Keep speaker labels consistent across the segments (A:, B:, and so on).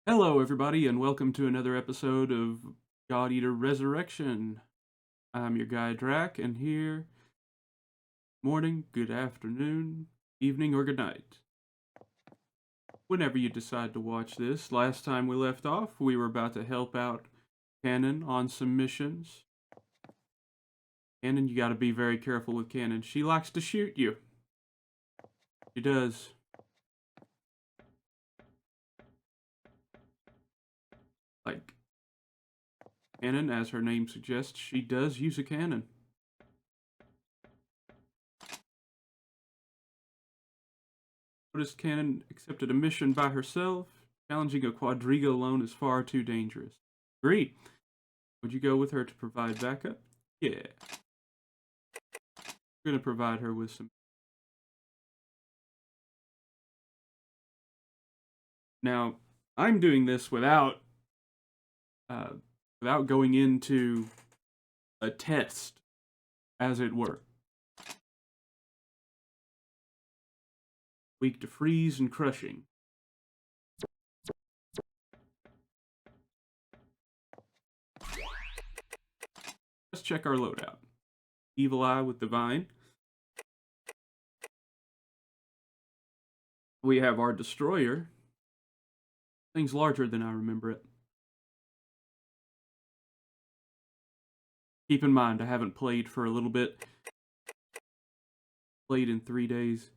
A: Hello, everybody, and welcome to another episode of God Eater Resurrection. I'm your guy Drac, and here, morning, good afternoon, evening, or good night. Whenever you decide to watch this, last time we left off, we were about to help out Cannon on some missions. Cannon, you gotta be very careful with Cannon. She likes to shoot you. She does. Like, Cannon, as her name suggests, she does use a cannon. Notice Cannon accepted a mission by herself. Challenging a quadriga alone is far too dangerous. Agreed. Would you go with her to provide backup? Yeah. We're gonna provide her with some. Now, I'm doing this uh, without going into a test, as it were. Weak to freeze and crushing. Let's check our loadout. Evil Eye with Divine. We have our Destroyer. Thing's larger than I remember it. Keep in mind, I haven't played for a little bit. Played in 3 days.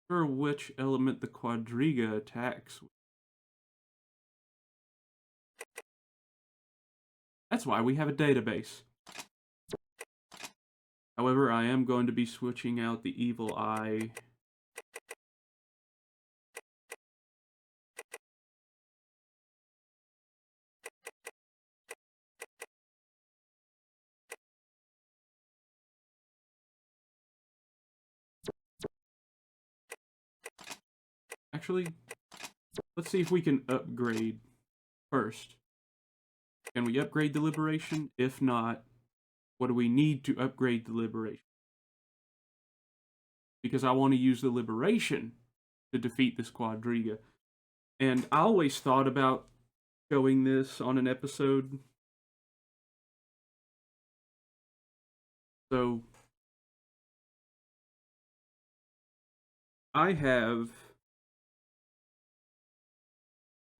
A: Sure which element the quadriga attacks. That's why we have a database. However, I am going to be switching out the Evil Eye. Actually, let's see if we can upgrade first. Can we upgrade the Liberation? If not, what do we need to upgrade the Liberation? Because I want to use the Liberation to defeat this quadriga. And I always thought about showing this on an episode. So, I have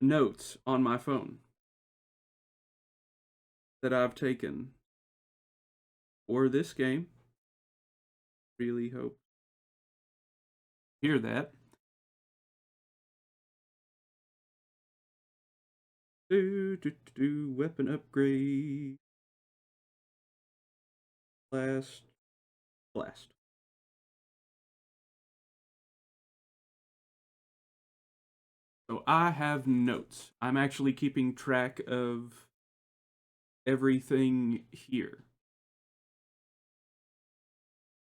A: notes on my phone that I've taken for this game. Really hope you hear that. Weapon upgrade. Blast. So I have notes. I'm actually keeping track of everything here.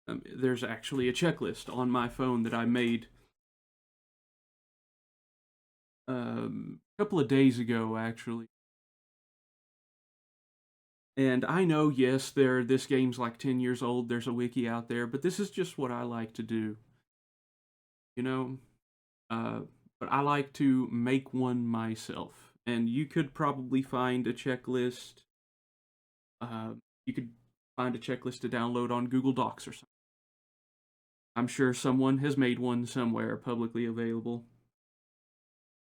A: There's actually a checklist on my phone that I made a couple of days ago, actually. And I know, yes, this game's like 10 years old. There's a wiki out there, but this is just what I like to do. You know, uh, but I like to make one myself. And you could probably find a checklist. You could find a checklist to download on Google Docs or something. I'm sure someone has made one somewhere publicly available.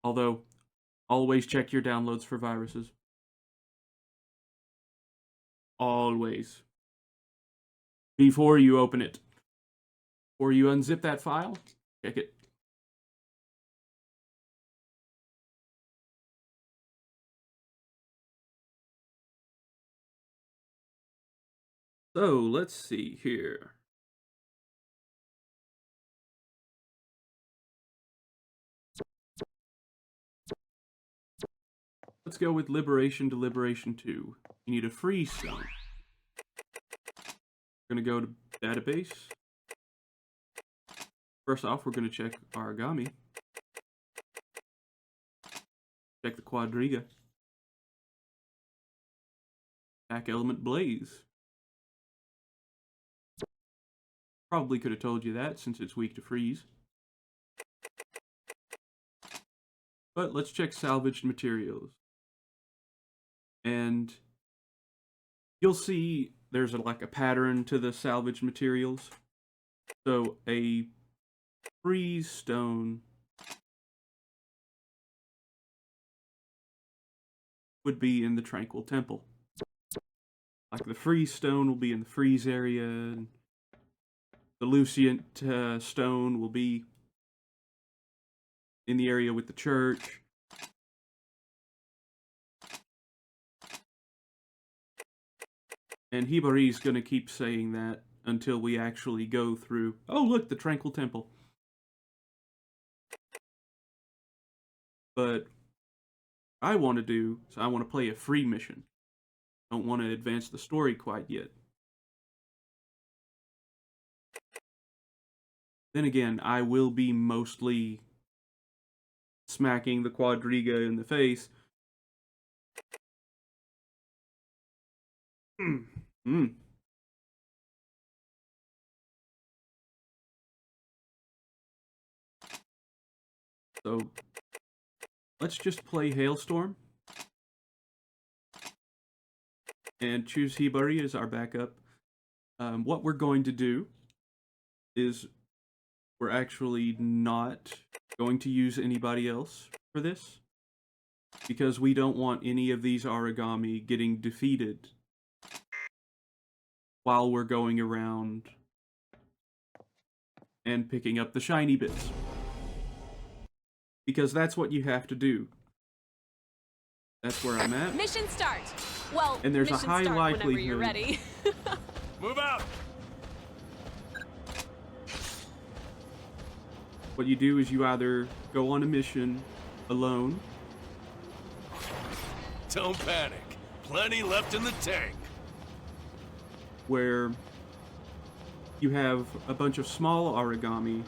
A: Although, always check your downloads for viruses. Always. Before you open it. Before you unzip that file, check it. So, let's see here. Let's go with Liberation to Liberation 2. You need a freeze stone. We're going to go to database. First off, we're going to check origami. Check the quadriga. Attack element blaze. Probably could have told you that since it's weak to freeze. But let's check salvaged materials. And you'll see there's like a pattern to the salvaged materials. So a freeze stone would be in the Tranquil Temple. Like the freeze stone will be in the freeze area, and the Lucient stone will be in the area with the church. And Hibari's gonna keep saying that until we actually go through. Oh, look, the Tranquil Temple. But I want to do, so I want to play a free mission. Don't want to advance the story quite yet. Then again, I will be mostly smacking the Quadriga in the face. So, let's just play Hailstorm. And choose Hibari as our backup. What we're going to do is we're actually not going to use anybody else for this, because we don't want any of these origami getting defeated while we're going around and picking up the shiny bits. Because that's what you have to do. That's where I'm at.
B: Mission start. Well,
A: and there's a high likelihood.
B: Whenever you're ready.
C: Move out.
A: What you do is you either go on a mission alone.
C: Don't panic. Plenty left in the tank.
A: Where you have a bunch of small origami.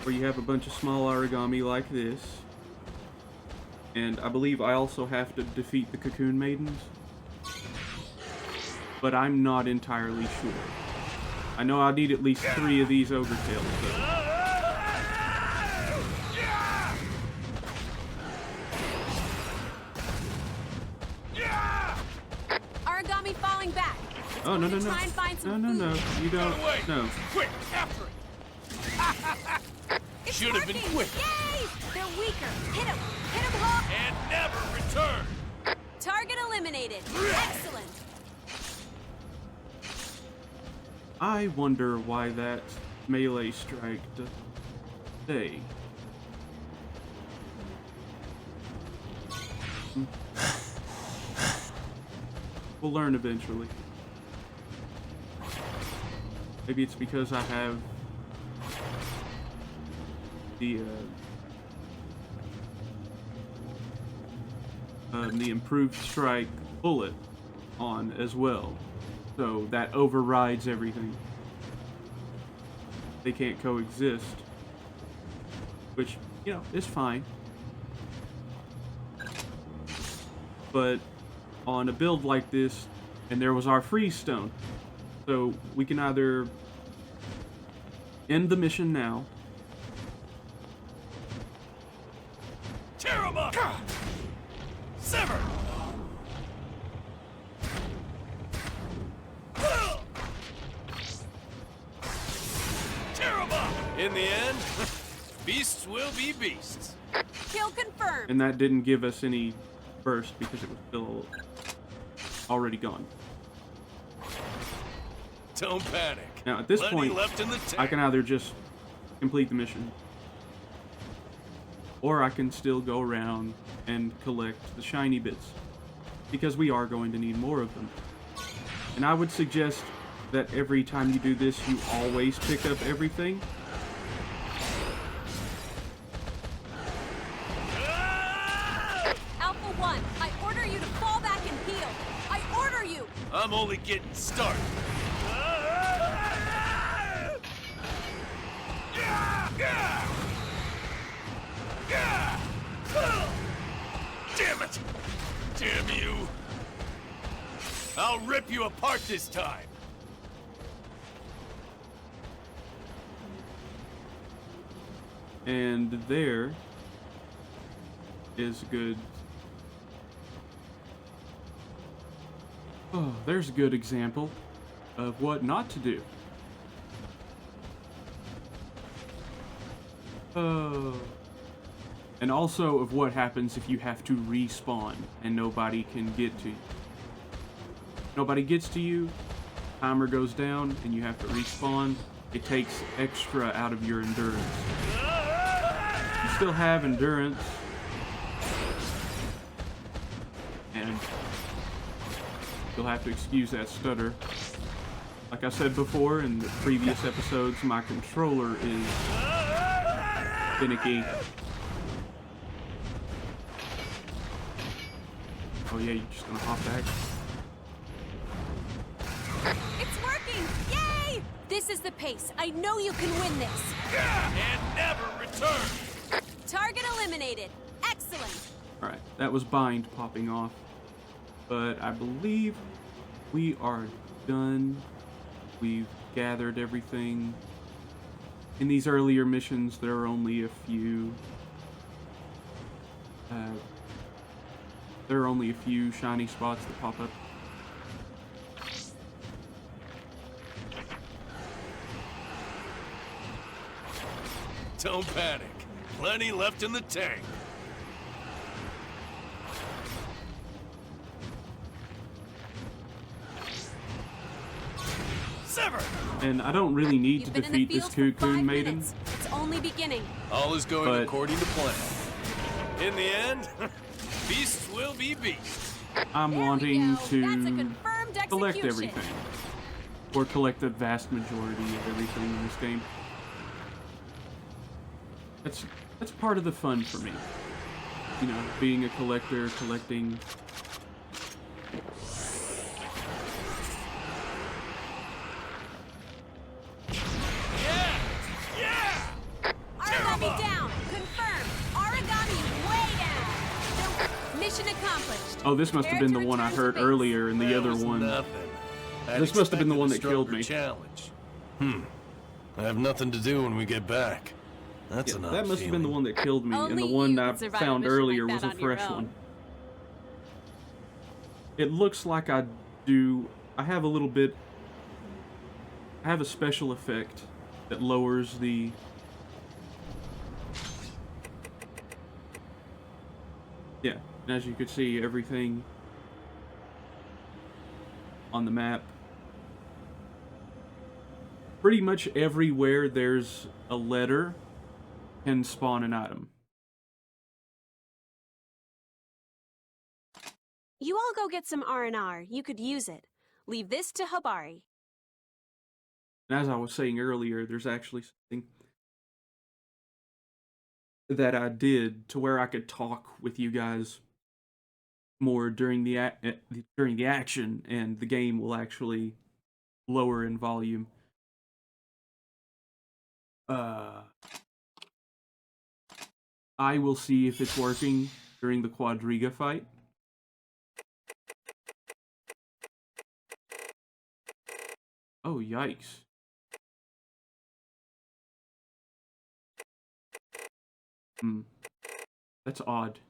A: Where you have a bunch of small origami like this. And I believe I also have to defeat the Cocoon Maidens. But I'm not entirely sure. I know I need at least 3 of these Ogre Tails, though.
B: Origami falling back.
A: Oh, no, no, no.
B: Try and find some
A: No. You don't. No.
C: Quick, after it. Should have been quick.
B: Yay! They're weaker. Hit him hard.
C: And never return.
B: Target eliminated. Excellent.
A: I wonder why that melee strike does stay. We'll learn eventually. Maybe it's because I have the improved strike bullet on as well, so that overrides everything. They can't coexist, which, you know, is fine. But on a build like this, and there was our freeze stone, so we can either end the mission now.
C: Tear him up! Sever! Tear him up! In the end, beasts will be beasts.
B: Kill confirmed.
A: And that didn't give us any burst because it was still already gone.
C: Don't panic.
A: Now at this
C: Plenty
A: point,
C: left in the tank.
A: I can either just complete the mission, or I can still go around and collect the shiny bits, because we are going to need more of them. And I would suggest that every time you do this, you always pick up everything.
B: Alpha 1, I order you to fall back and heal. I order you.
C: I'm only getting started. Damn it! Damn you! I'll rip you apart this time.
A: And there is good. Oh, there's a good example of what not to do. And also of what happens if you have to respawn and nobody can get to you. Nobody gets to you, timer goes down, and you have to respawn. It takes extra out of your endurance. You still have endurance, and you'll have to excuse that stutter. Like I said before in the previous episodes, my controller is finicky. Oh yeah, you're just gonna hop back?
B: It's working! Yay! This is the pace. I know you can win this.
C: And never return.
B: Target eliminated. Excellent.
A: Alright, that was bind popping off. But I believe we are done. We've gathered everything. In these earlier missions, there are only a few... there are only a few shiny spots that pop up.
C: Don't panic. Plenty left in the tank. Sever!
A: And I don't really need to
B: You've been in the
A: defeat this
B: field for 5
A: Cocoon Maiden.
B: minutes. It's only beginning.
C: All is going
A: But-
C: according to plan. In the end, beasts will be beasts.
A: I'm
B: There we
A: wanting
B: go. That's a
A: to
B: confirmed
A: collect
B: execution.
A: everything. Or collect the vast majority of everything in this game. That's part of the fun for me. You know, being a collector, collecting...
C: Yeah! Yeah!
B: Origami down. Confirmed. Origami way down. Mission accomplished.
A: Oh, this must have been the one I heard earlier, and the
C: That
A: other
C: was
A: one...
C: Nothing. I'd
A: This must have been the
C: expected
A: one
C: a
A: that killed
C: stronger
A: me.
C: Challenge. I have nothing to do when we get back. That's
A: Yeah,
C: enough.
A: that must have been the one that killed me, and
B: Only
A: the one
B: you
A: I
B: can survive a
A: found
B: mission
A: earlier
B: like
A: was
B: that
A: a
B: on your
A: fresh
B: own.
A: one. It looks like I do... I have a little bit... I have a special effect that lowers the... Yeah, and as you can see, everything on the map. Pretty much everywhere there's a letter can spawn an item.
B: You all go get some R&R. You could use it. Leave this to Habari.
A: And as I was saying earlier, there's actually something that I did to where I could talk with you guys more during the action, and the game will actually lower in volume. I will see if it's working during the Quadriga fight. Oh, yikes. That's odd.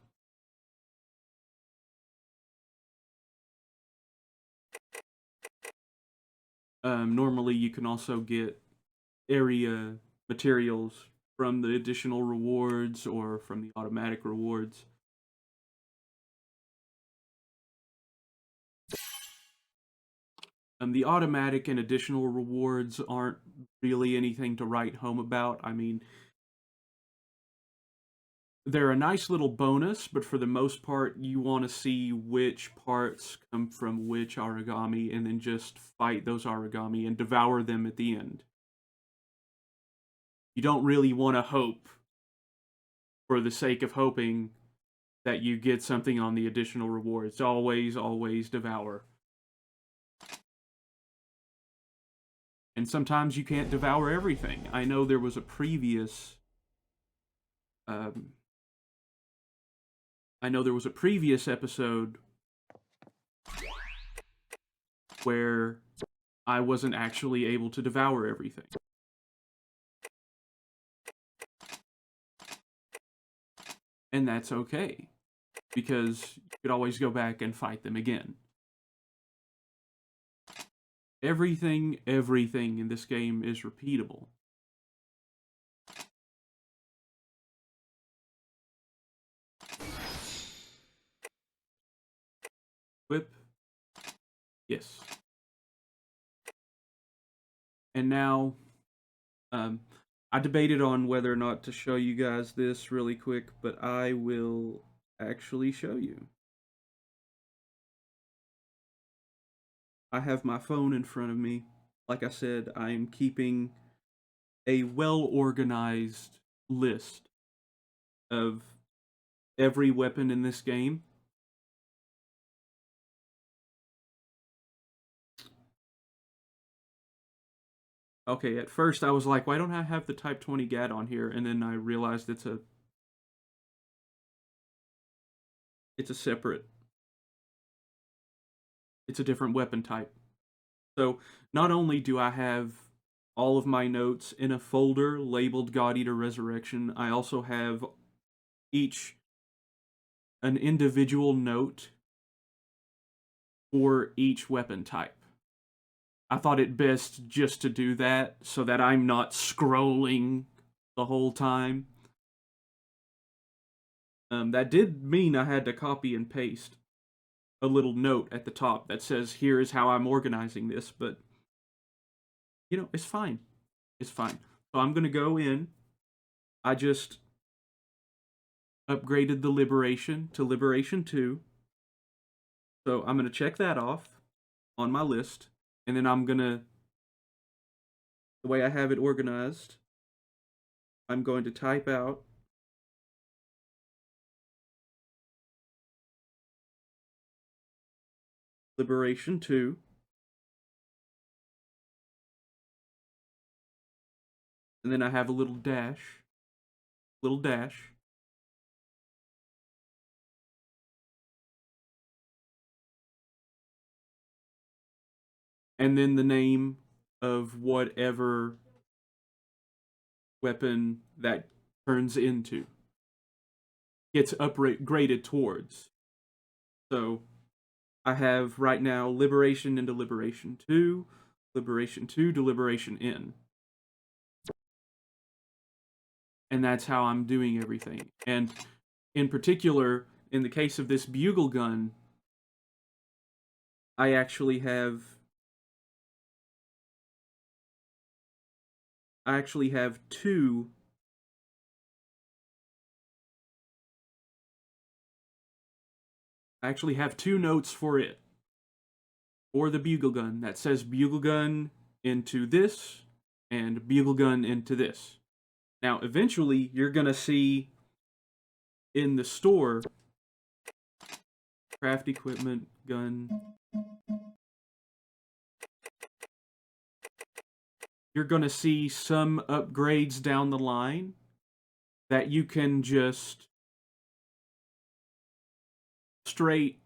A: Normally you can also get area materials from the additional rewards or from the automatic rewards. The automatic and additional rewards aren't really anything to write home about. I mean, they're a nice little bonus, but for the most part, you want to see which parts come from which origami and then just fight those origami and devour them at the end. You don't really want to hope for the sake of hoping that you get something on the additional rewards. Always, always devour. And sometimes you can't devour everything. I know there was a previous... episode where I wasn't actually able to devour everything. And that's okay, because you could always go back and fight them again. Everything in this game is repeatable. Whip. Yes. And now, I debated on whether or not to show you guys this really quick, but I will actually show you. I have my phone in front of me. Like I said, I am keeping a well-organized list of every weapon in this game. Okay, at first I was like, why don't I have the Type 20 GAD on here? And then I realized it's a separate, it's a different weapon type. So not only do I have all of my notes in a folder labeled God Eater Resurrection, I also have each an individual note for each weapon type. I thought it best just to do that so that I'm not scrolling the whole time. That did mean I had to copy and paste a little note at the top that says, here is how I'm organizing this, but, you know, it's fine. It's fine. So I'm going to go in. I just upgraded the Liberation to Liberation 2. So I'm going to check that off on my list. And then I'm going to, the way I have it organized, I'm going to type out Liberation 2. And then I have a little dash. And then the name of whatever weapon that turns into gets upgraded towards. So I have right now Liberation into Liberation 2, Liberation 2 to Liberation N. And that's how I'm doing everything. And in particular, in the case of this bugle gun, I actually have two notes for it. For the bugle gun that says bugle gun into this and bugle gun into this. Now, eventually, you're going to see in the store craft equipment gun. You're going to see some upgrades down the line that you can just straight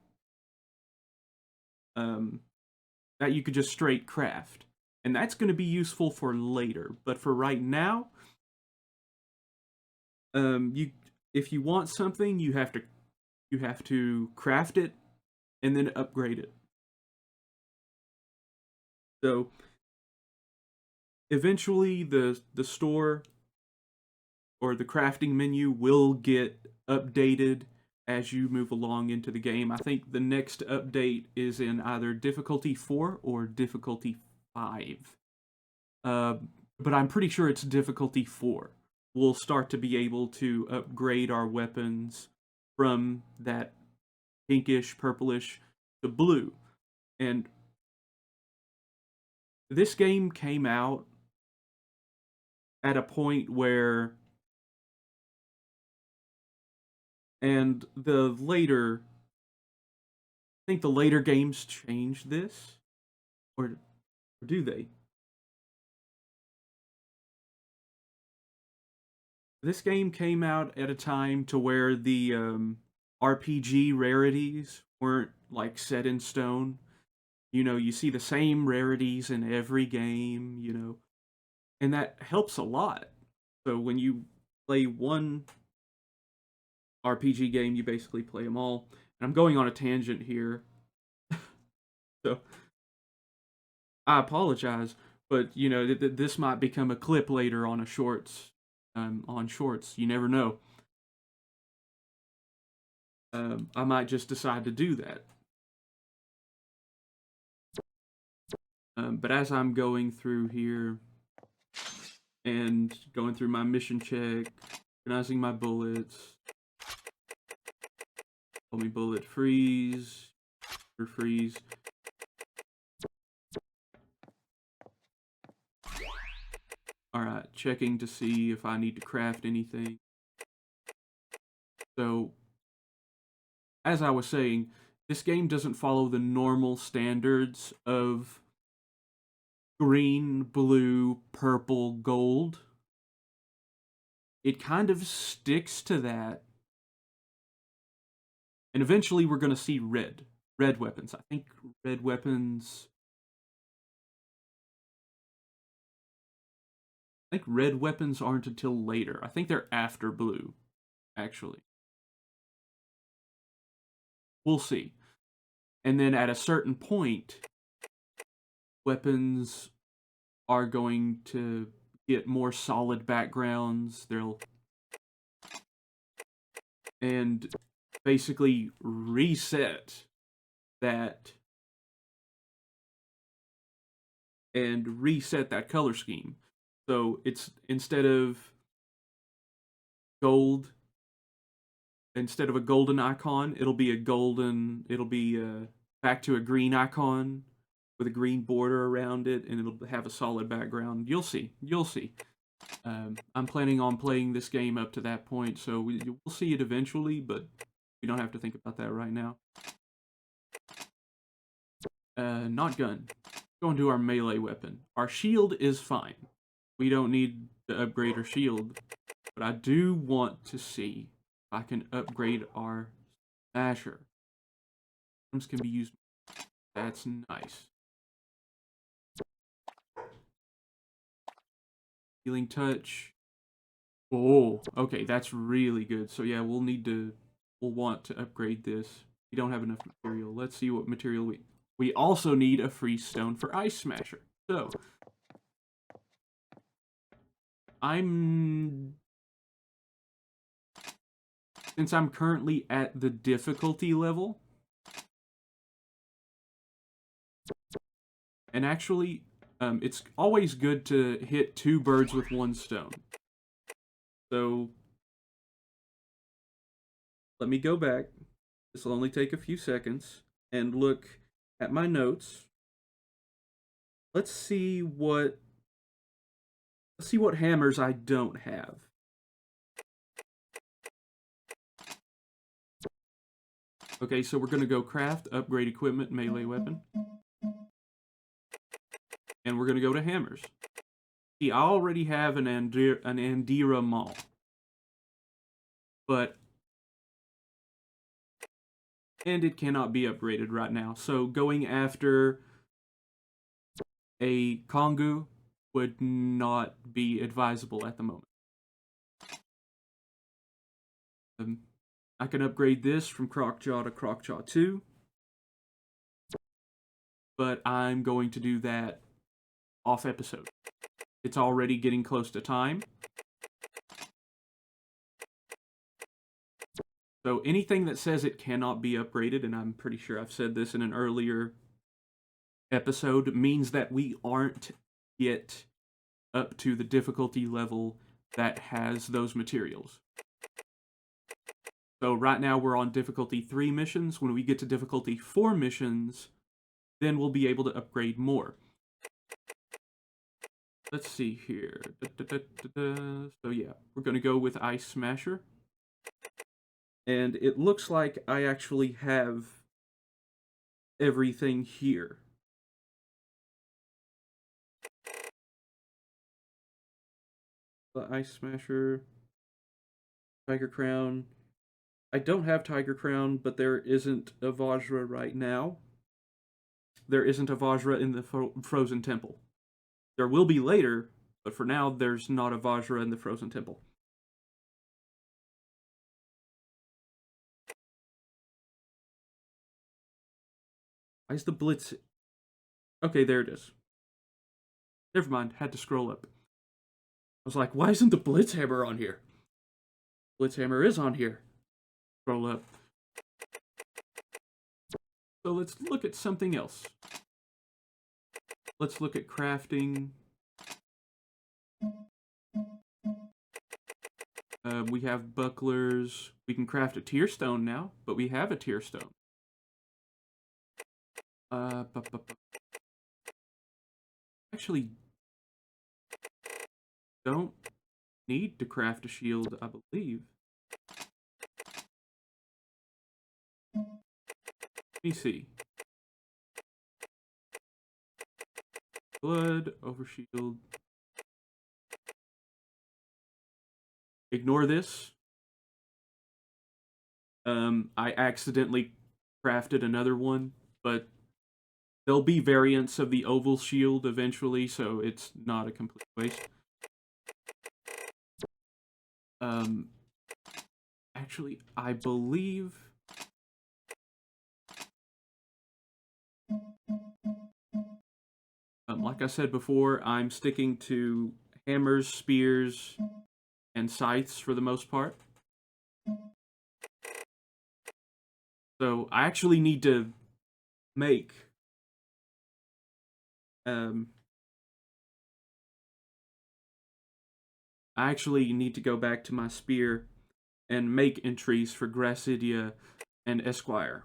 A: craft. And that's going to be useful for later, but for right now, if you want something, you have to craft it and then upgrade it. So eventually the store or the crafting menu will get updated as you move along into the game. I think the next update is in either difficulty 4 or difficulty 5. But I'm pretty sure it's difficulty 4. We'll start to be able to upgrade our weapons from that pinkish, purplish to blue. And this game came out at a point where, and I think the later games changed this, or do they? This game came out at a time to where the RPG rarities weren't like set in stone. You see the same rarities in every game, and that helps a lot. So when you play one RPG game, you basically play them all. And I'm going on a tangent here, so I apologize, but this might become a clip later on a shorts, on shorts. You never know. I might just decide to do that. But as I'm going through here and going through my mission check, organizing my bullets, let me bullet freeze or freeze. Alright, checking to see if I need to craft anything. So, as I was saying, this game doesn't follow the normal standards of green, blue, purple, gold. It kind of sticks to that. And eventually we're going to see red. Red weapons. I think red weapons... I think red weapons aren't until later. I think they're after blue, actually. We'll see. And then at a certain point, weapons are going to get more solid backgrounds. They'll and basically reset that color scheme. So it's instead of a golden icon, it'll be back to a green icon with a green border around it, and it'll have a solid background. You'll see. I'm planning on playing this game up to that point, so we'll see it eventually, but we don't have to think about that right now. Not gun. Going to our melee weapon. Our shield is fine. We don't need to upgrade our shield, but I do want to see if I can upgrade our smasher. Items can be used. That's nice. Healing touch. Oh, okay, that's really good. So yeah, we'll want to upgrade this. We don't have enough material. Let's see what material we also need a freeze stone for Ice Smasher. So since I'm currently at the difficulty level, and actually it's always good to hit 2 birds with 1 stone. So let me go back. This will only take a few seconds and look at my notes. Let's see what hammers I don't have. Okay, so we're going to go craft, upgrade equipment, melee weapon. And we're going to go to hammers. See, I already have an Andira Maul. And it cannot be upgraded right now. So going after a Kongu would not be advisable at the moment. I can upgrade this from Crocjaw to Crocjaw 2. But I'm going to do that off episode. It's already getting close to time. So anything that says it cannot be upgraded, and I'm pretty sure I've said this in an earlier episode, means that we aren't yet up to the difficulty level that has those materials. So right now we're on difficulty 3 missions. When we get to difficulty 4 missions, then we'll be able to upgrade more. Let's see here. So yeah, we're going to go with Ice Smasher. And it looks like I actually have everything here. The Ice Smasher, Tiger Crown. I don't have Tiger Crown, but there isn't a Vajra right now. there isn't a Vajra in the Frozen Temple. There will be later, but for now, there's not a Vajra in the Frozen Temple. Why is the Blitz... Okay, there it is. Never mind, had to scroll up. I was like, why isn't the Blitzhammer on here? Blitzhammer is on here. Scroll up. So let's look at something else. Let's look at crafting. We have bucklers. We can craft a tear stone now, but we have a tear stone. Actually, don't need to craft a shield, I believe. Let me see. Blood, overshield. Ignore this. I accidentally crafted another one, but there'll be variants of the oval shield eventually, so it's not a complete waste. Actually, I believe... like I said before, I'm sticking to hammers, spears, and scythes for the most part. So I actually need to make... I actually need to go back to my spear and make entries for Gracidia and Esquire,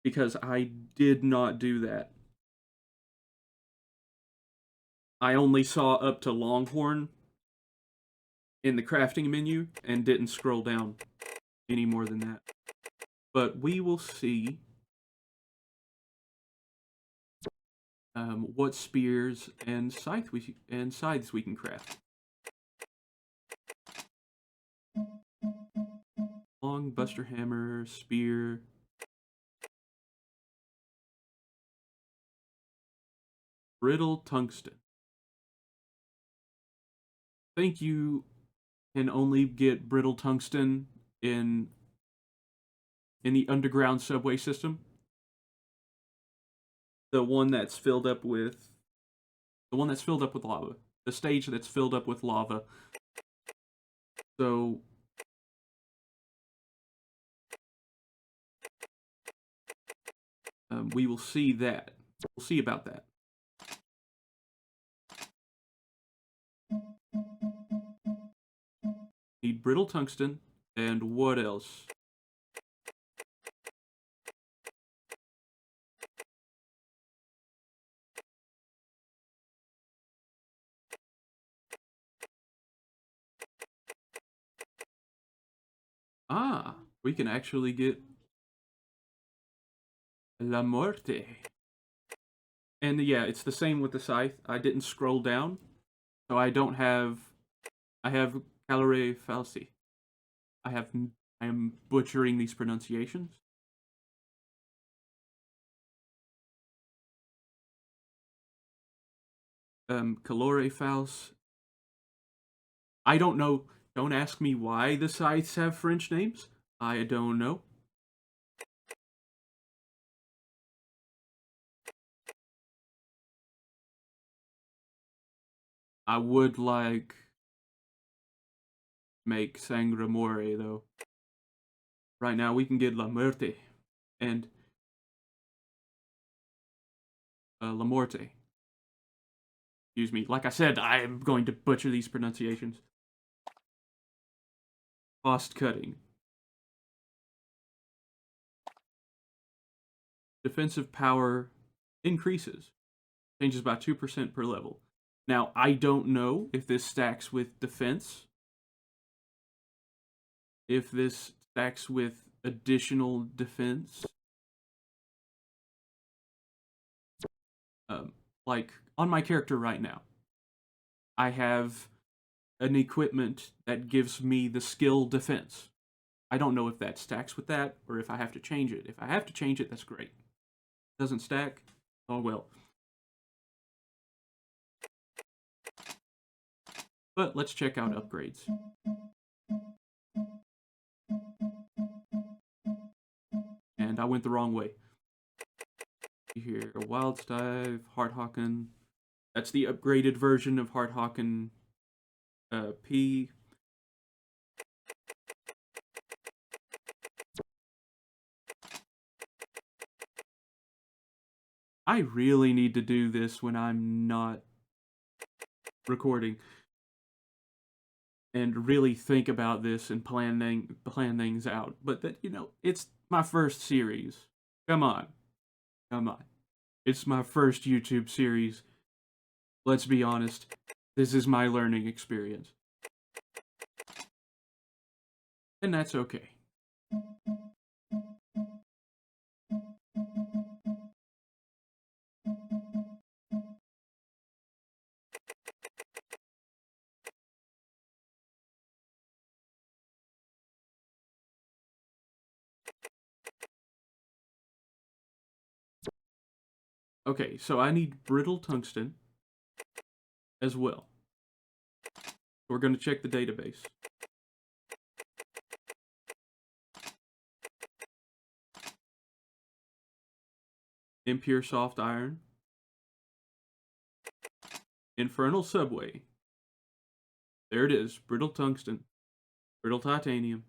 A: because I did not do that. I only saw up to Longhorn in the crafting menu and didn't scroll down any more than that. But we will see what spears and scythes we can craft. Long buster hammer, spear. Brittle tungsten. I think you can only get brittle tungsten in the underground subway system. The one that's filled up with lava. The stage that's filled up with lava. So we will see that. We'll see about that. Need brittle tungsten, and what else? Ah, we can actually get La Muerte. And yeah, it's the same with the scythe. I didn't scroll down, so I don't have... I have Calore Falsi. I am butchering these pronunciations. Calore Fals. I don't know. Don't ask me why the scythes have French names. I don't know. I would like make Sangramore though. Right now we can get La Muerte and La Morte. Excuse me. Like I said, I am going to butcher these pronunciations. Cost cutting. Defensive power increases. Changes by 2% per level. Now, I don't know if this stacks with defense. If this stacks with additional defense. Like, on my character right now, I have an equipment that gives me the skill defense. I don't know if that stacks with that, or if I have to change it. If I have to change it, that's great. Doesn't stack, Oh well. But let's check out upgrades. And I went the wrong way. Here, Wild Dive, Hearthawken. That's the upgraded version of Hearthawken P. I really need to do this when I'm not recording. And really think about this and plan things out. But that, you know, it's my first series. Come on. Come on. It's my first YouTube series. Let's be honest. This is my learning experience. And that's okay. Okay, so I need brittle tungsten as well. We're going to check the database. Impure soft iron. Infernal subway. There it is, brittle tungsten. Brittle titanium.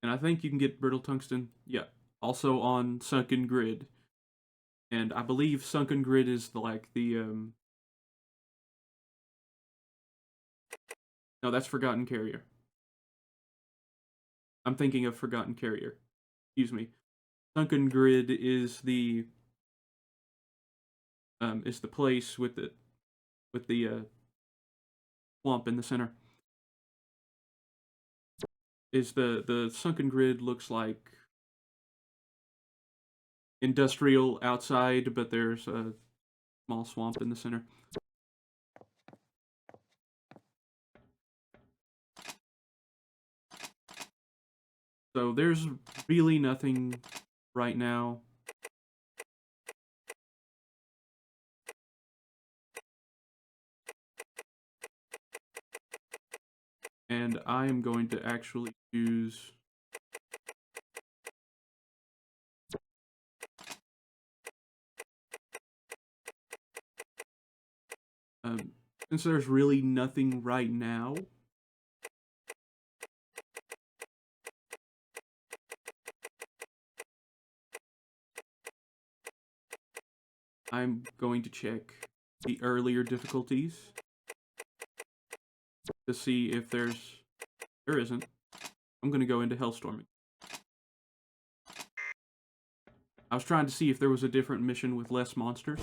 A: And I think you can get brittle tungsten, yeah, also on Sunken Grid. And I believe Sunken Grid is the no, that's Forgotten Carrier. I'm thinking of Forgotten Carrier. Excuse me. Sunken Grid is the place with the swamp in the center. Is the Sunken Grid looks like industrial outside, but there's a small swamp in the center. So there's really nothing right now. And I am going to actually choose since there's really nothing right now, I'm going to check the earlier difficulties to see if there isn't. I'm going to go into Hellstorming. I was trying to see if there was a different mission with less monsters,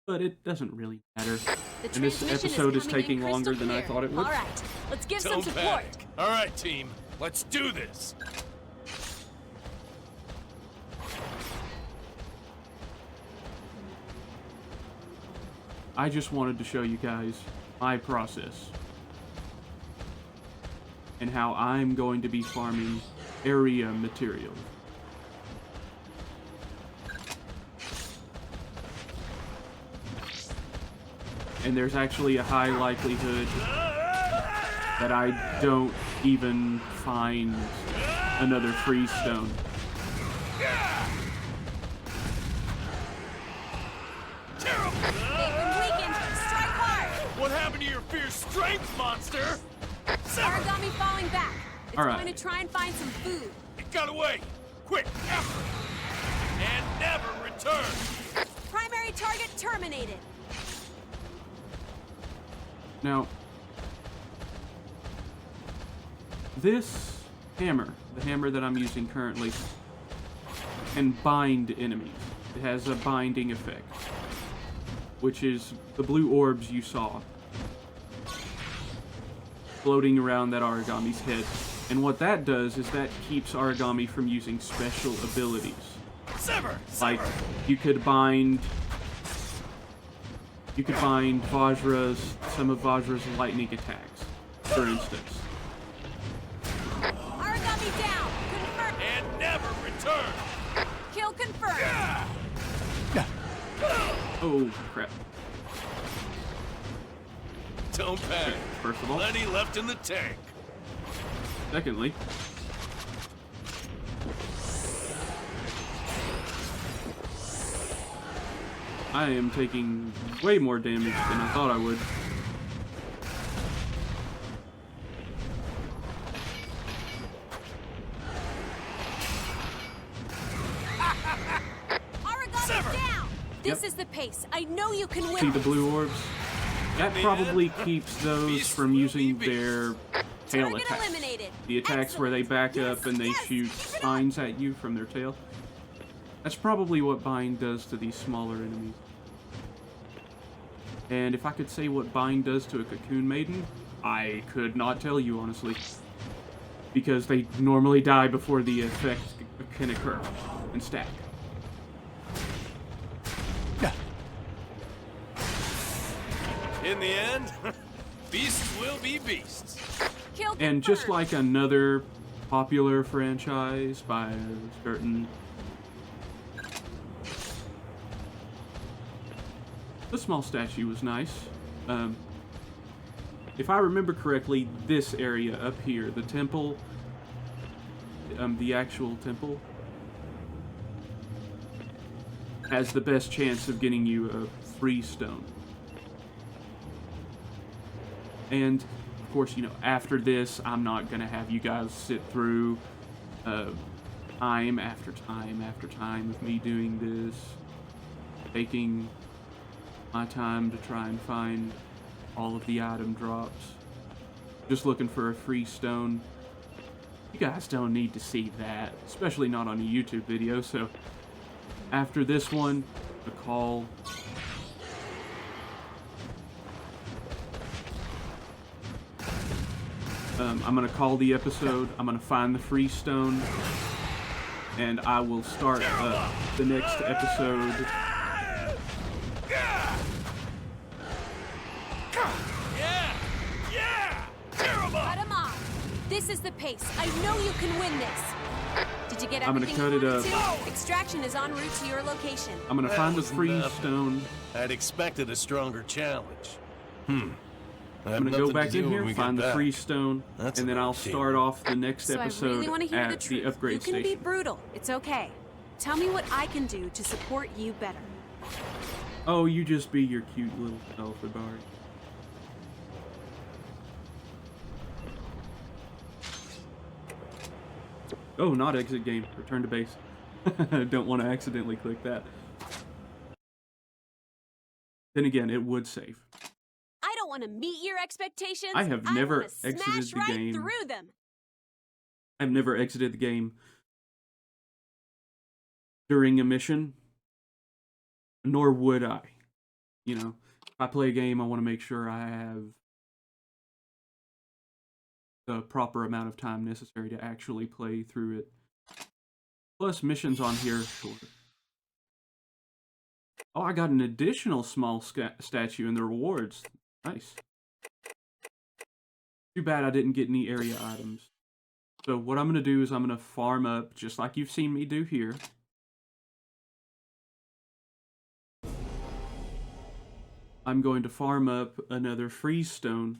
A: but it doesn't really matter. And this episode is taking longer than I thought it would.
B: All right, let's give some
C: Don't
B: support.
C: panic. All right, team, let's do this.
A: I just wanted to show you guys my process and how I'm going to be farming area material. And there's actually a high likelihood that I don't even find another freeze stone.
C: What happened to your fierce strength, monster?
B: Origami falling back. It's
A: All right.
B: going to try and find some food.
C: It got away. Quick, effort. And never return.
B: Primary target terminated.
A: Now, this hammer, the hammer that I'm using currently, can bind enemies. It has a binding effect, which is the blue orbs you saw floating around that Origami's head. And what that does is that keeps Origami from using special abilities.
C: Sever.
A: Like, you could bind Vajra's, some of Vajra's lightning attacks, for instance.
B: Origami down.
A: Oh, crap.
C: Don't panic.
A: First of all.
C: Plenty left in the tank.
A: Secondly, I am taking way more damage than I thought I would.
B: Aragoni's down! This
A: Yep.
B: is the pace. I know you can win.
A: See the blue orbs? That
C: In the
A: probably
C: end,
A: keeps those
C: beasts
A: from
C: will
A: using
C: be
A: their tail
B: Target
A: attacks.
B: eliminated.
A: The attacks where they back
B: Excellent.
A: up and they
B: Yes,
A: shoot
B: yes, keep it up.
A: spines at you from their tail. That's probably what Bind does to these smaller enemies. And if I could say what Bind does to a Cocoon Maiden, I could not tell you, honestly. Because they normally die before the effect can occur and stack.
C: In the end, beasts will be beasts.
B: Kill
A: And just
B: confirmed.
A: like another popular franchise by a certain... The small statue was nice. If I remember correctly, this area up here, the temple, the actual temple, has the best chance of getting you a free stone. And, of course, you know, after this, I'm not going to have you guys sit through time after time after time of me doing this, taking my time to try and find all of the item drops, just looking for a free stone. You guys don't need to see that, especially not on a YouTube video, so after this one, the call... I'm going to call the episode, I'm going to find the free stone, and I will start the next episode.
C: Yeah! Tear 'em up!
B: Cut him off. This is the pace. I know you can win this. Did you get
A: I'm gonna
B: everything
A: cut
B: you
A: it
B: wanted
A: up.
B: to? Extraction is en route to your location.
A: I'm going to
C: That
A: find the
C: was
A: free
C: nothing.
A: stone.
C: I'd expected a stronger challenge.
A: I'm going to go back in here, find the free stone,
C: That's
A: and then
C: an
A: I'll
C: idea.
A: start off the next
B: So I
A: episode
B: really want to hear the
A: at
B: truth.
A: the upgrade
B: you can
A: station.
B: be brutal. It's okay. Tell me what I can do to support you better.
A: Oh, you just be your cute little self, Ibari. Oh, not exit game. Return to base. Don't want to accidentally click that. Then again, it would save.
B: I don't want to meet your expectations.
A: I have never
B: wanna
A: exited
B: smash
A: the
B: right
A: game.
B: through them.
A: I've never exited the game during a mission, nor would I. You know, if I play a game, I want to make sure I have the proper amount of time necessary to actually play through it. Plus, missions on here are shorter. Oh, I got an additional small statue in the rewards. Nice. Too bad I didn't get any area items. So what I'm going to do is I'm going to farm up, just like you've seen me do here. I'm going to farm up another freeze stone,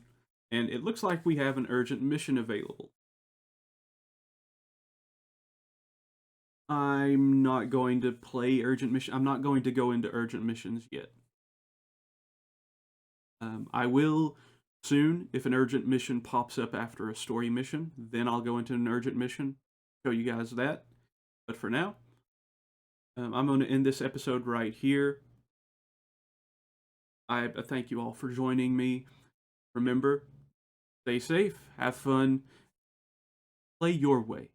A: and it looks like we have an urgent mission available. I'm not going to play urgent mission. I'm not going to go into urgent missions yet. I will soon if an urgent mission pops up after a story mission. Then I'll go into an urgent mission, show you guys that. But for now, I'm going to end this episode right here. I thank you all for joining me. Remember, stay safe, have fun, play your way.